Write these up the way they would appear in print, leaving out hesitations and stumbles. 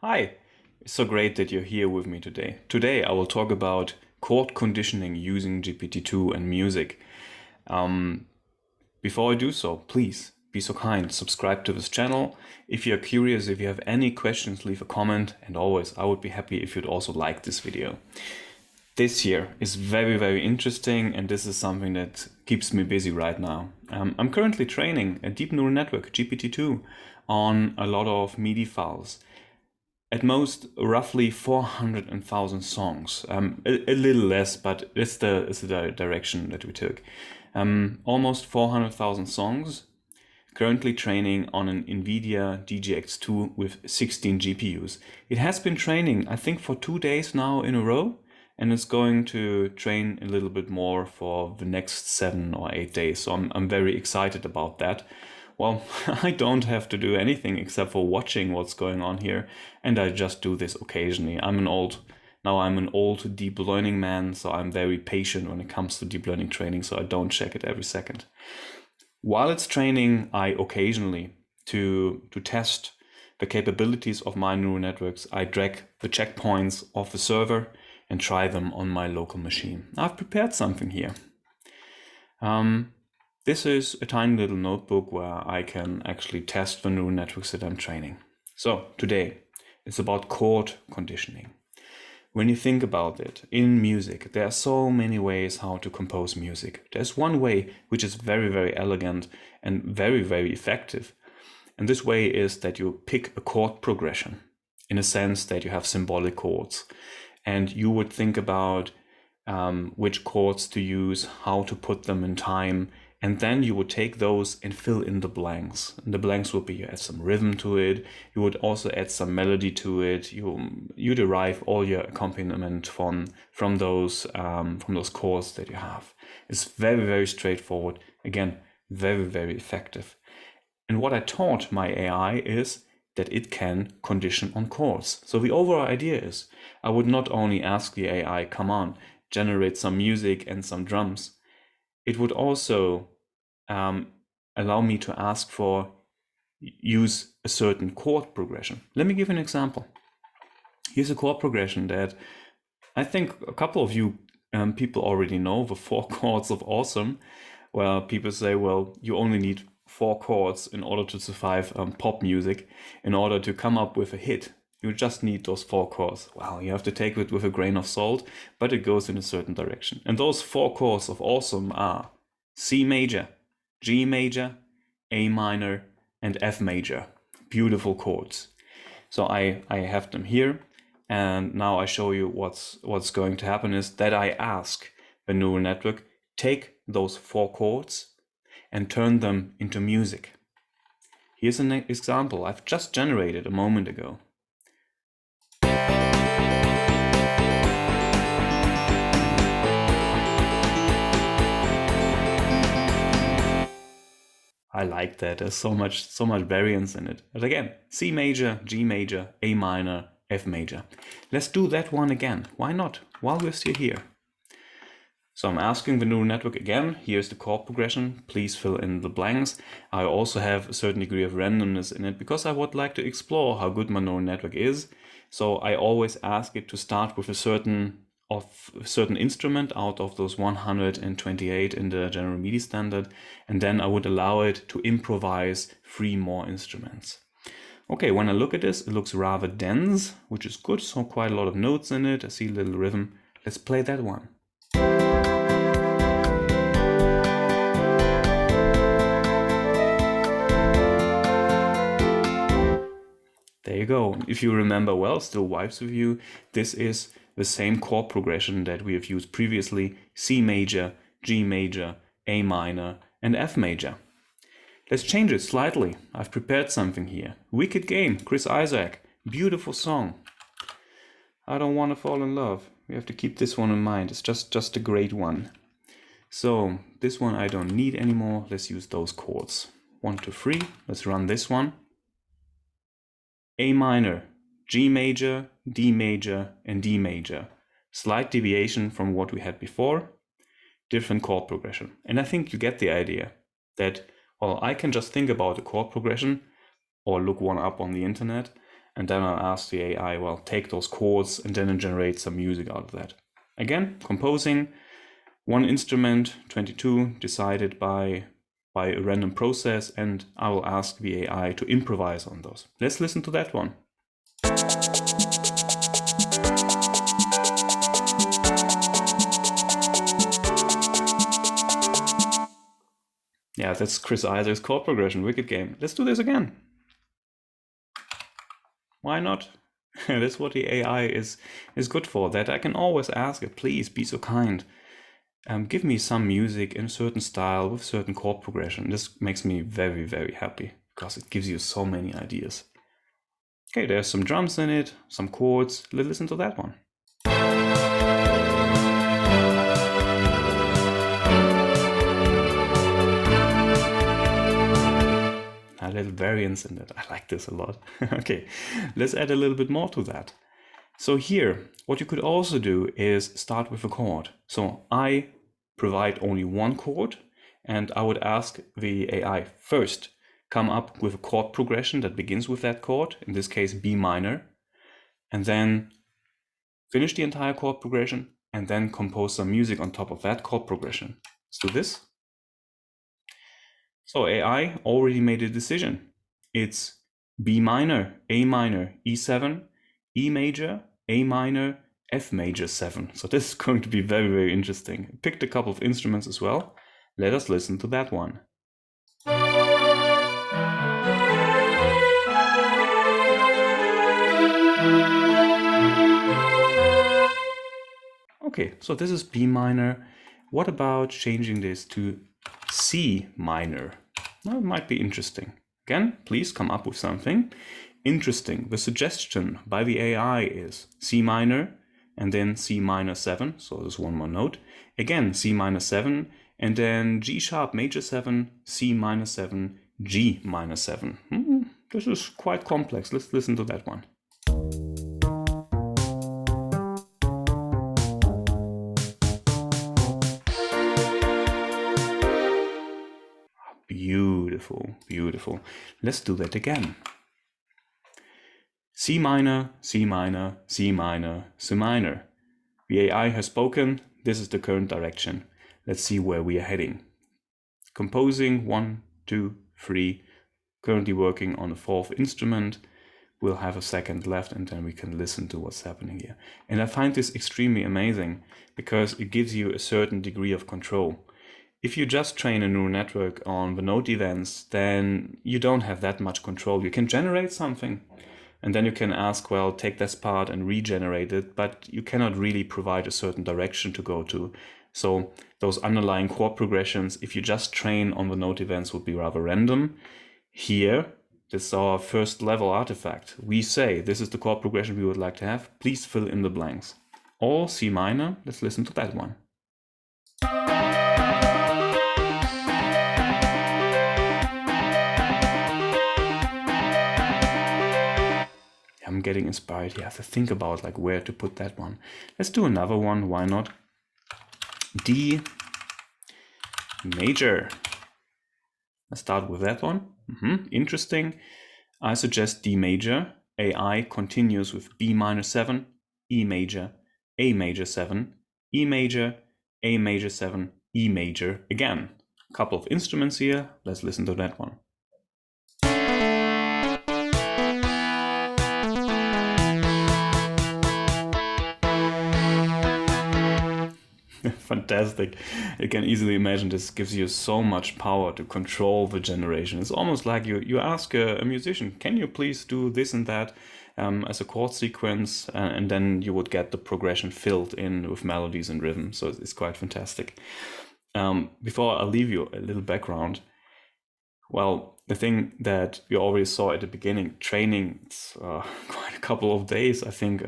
Hi, it's so great that you're here with me today. Today I will talk about chord conditioning using GPT-2 and music. Before I do so, please be so kind, subscribe to this channel. If you're curious, if you have any questions, leave a comment, and always I would be happy if you'd also like this video. This year is very interesting, and this is something that keeps me busy right now. I'm currently training a deep neural network, GPT-2, on a lot of MIDI files. At most, roughly 400,000 songs. A little less, but it's the direction that we took. Almost 400,000 songs. Currently training on an NVIDIA DGX2 with 16 GPUs. It has been training, I think, for 2 days now in a row, and it's going to train a little bit more for the next 7 or 8 days. So I'm very excited about that. Well, I don't have to do anything except for watching what's going on here, and I just do this occasionally. I'm an old deep learning man, so I'm very patient when it comes to deep learning training, so I don't check it every second. While it's training, I occasionally, to test the capabilities of my neural networks, I drag the checkpoints of the server and try them on my local machine. I've prepared something here. This is a tiny little notebook where I can actually test the neural networks that I'm training. So today it's about chord conditioning. When you think about it, in music, there are so many ways how to compose music. There's one way which is very elegant and very effective. And this way is that you pick a chord progression in a sense that you have symbolic chords. And you would think about which chords to use, how to put them in time, and then you would take those and fill in the blanks. And the blanks would be, you add some rhythm to it, you would also add some melody to it, you derive all your accompaniment from those chords that you have. It's very straightforward, again, very effective. And what I taught my AI is that it can condition on chords. So the overall idea is, I would not only ask the AI, come on, generate some music and some drums. It would also allow me to ask for use a certain chord progression. Let me give an example. Here's a chord progression that I think a couple of you people already know, the 4 chords of awesome, where people say, well, you only need 4 chords in order to survive pop music. In order to come up with a hit, you just need those 4 chords. Well, you have to take it with a grain of salt, but it goes in a certain direction. And those 4 chords of awesome are C major, G major, A minor, and F major. Beautiful chords. So I have them here, and now I show you what's going to happen is that I ask the neural network, take those 4 chords and turn them into music. Here's an example I've just generated a moment ago. I like that. There's so much variance in it. But again, C major, G major, A minor, F major. Let's do that one again. Why not? While we're still here. So I'm asking the neural network again, here's the chord progression, please fill in the blanks. I also have a certain degree of randomness in it because I would like to explore how good my neural network is. So I always ask it to start with a certain instrument out of those 128 in the general MIDI standard, and then I would allow it to improvise 3 more instruments. Okay, when I look at this, it looks rather dense, which is good, so quite a lot of notes in it. I see a little rhythm. Let's play that one. There you go. If you remember well, still vibes with you, this is the same chord progression that we have used previously: C major, G major, A minor, and F major. Let's change it slightly. I've prepared something here. Wicked Game, Chris Isaak, beautiful song. I don't want to fall in love. We have to keep this one in mind. It's just a great one. So this one I don't need anymore. Let's use those chords. 1, 2, 3. Let's run this one. A minor, G major, D major, and D major. Slight deviation from what we had before. Different chord progression. And I think you get the idea that, well, I can just think about a chord progression or look one up on the internet, And then I'll ask the AI, well, take those chords and then generate some music out of that. Again, composing, one instrument, 22, decided by a random process, and I will ask the AI to improvise on those. Let's listen to that one. Yeah, that's Chris Isaac's chord progression, wicked game. Let's do this again. Why not? That's what the AI is good for, that I can always ask it, please be so kind. Give me some music in a certain style with certain chord progression. This makes me very, very happy because it gives you so many ideas. Okay, there's some drums in it, some chords. Let's listen to that one. A little variance in it. I like this a lot. Okay, let's add a little bit more to that. So here, what you could also do is start with a chord. So I provide only one chord, and I would ask the AI first, come up with a chord progression that begins with that chord, in this case B minor, and then finish the entire chord progression, and then compose some music on top of that chord progression. Let's do this. So AI already made a decision. It's B minor, A minor, E7, E major, A minor, F major 7. So this is going to be very, very interesting. I picked a couple of instruments as well. Let us listen to that one. Okay, so this is B minor. What about changing this to C minor? Well, it might be interesting. Again, please come up with something interesting. The suggestion by the AI is C minor and then C minor 7. So there's one more note. Again, C minor 7 and then G sharp major 7, C minor 7, G minor 7. This is quite complex. Let's listen to that one. Beautiful, beautiful. Let's do that again. C minor, C minor, C minor, C minor. The AI has spoken. This is the current direction. Let's see where we are heading. Composing 1, 2, 3. Currently working on the 4th instrument. We'll have a second left and then we can listen to what's happening here. And I find this extremely amazing because it gives you a certain degree of control. If you just train a neural network on the note events, then you don't have that much control. You can generate something and then you can ask, well, take this part and regenerate it, but you cannot really provide a certain direction to go to. So those underlying chord progressions, if you just train on the note events, would be rather random. Here, this is our first level artifact. We say, this is the chord progression we would like to have. Please fill in the blanks. All C minor. Let's listen to that one. I'm getting inspired. You have to think about like where to put that one. Let's do another one. Why not? D major. Let's start with that one. Interesting. I suggest D major. AI continues with B minor 7, E major, A major 7, E major, A major 7, E major again. A couple of instruments here. Let's listen to that one. Fantastic. You can easily imagine this gives you so much power to control the generation. It's almost like you ask a musician, can you please do this and that as a chord sequence, and then you would get the progression filled in with melodies and rhythm. So it's quite fantastic. Before I leave you a little background, well, the thing that we already saw at the beginning, training, it's quite a couple of days. I think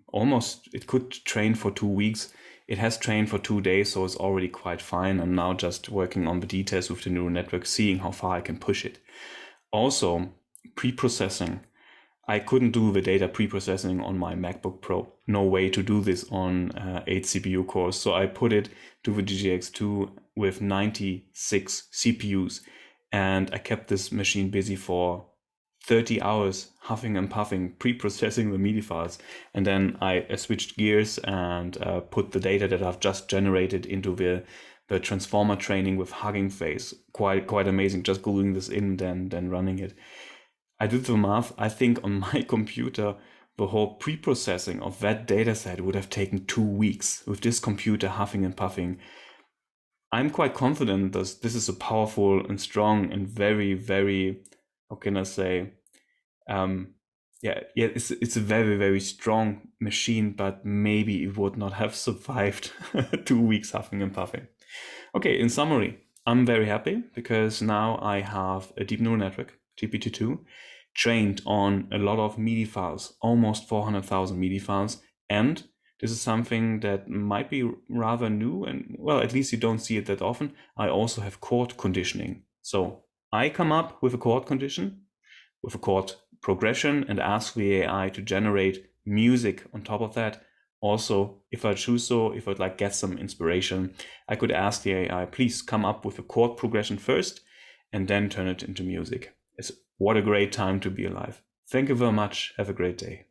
almost it could train for 2 weeks. It has trained for 2 days, so it's already quite fine. I'm now just working on the details with the neural network, seeing how far I can push it. Also, pre-processing. I couldn't do the data pre-processing on my MacBook Pro. No way to do this on 8 CPU cores. So I put it to the DGX2 with 96 CPUs. And I kept this machine busy for 30 hours huffing and puffing, pre-processing the MIDI files. And then I switched gears and put the data that I've just generated into the transformer training with Hugging Face. Quite amazing, just gluing this in, then running it. I did the math. I think on my computer, the whole pre-processing of that data set would have taken 2 weeks with this computer huffing and puffing. I'm quite confident that this is a powerful and strong and very, very, how can I say, it's a very, very strong machine, but maybe it would not have survived 2 weeks huffing and puffing. Okay, in summary, I'm very happy because now I have a deep neural network, GPT-2, trained on a lot of MIDI files, almost 400,000 MIDI files. And this is something that might be rather new, and well, at least you don't see it that often. I also have chord conditioning. So I come up with a chord condition, with a chord progression, and ask the AI to generate music on top of that. Also, if I choose so, if I'd like get some inspiration, I could ask the AI, please come up with a chord progression first and then turn it into music. What a great time to be alive. Thank you very much. Have a great day.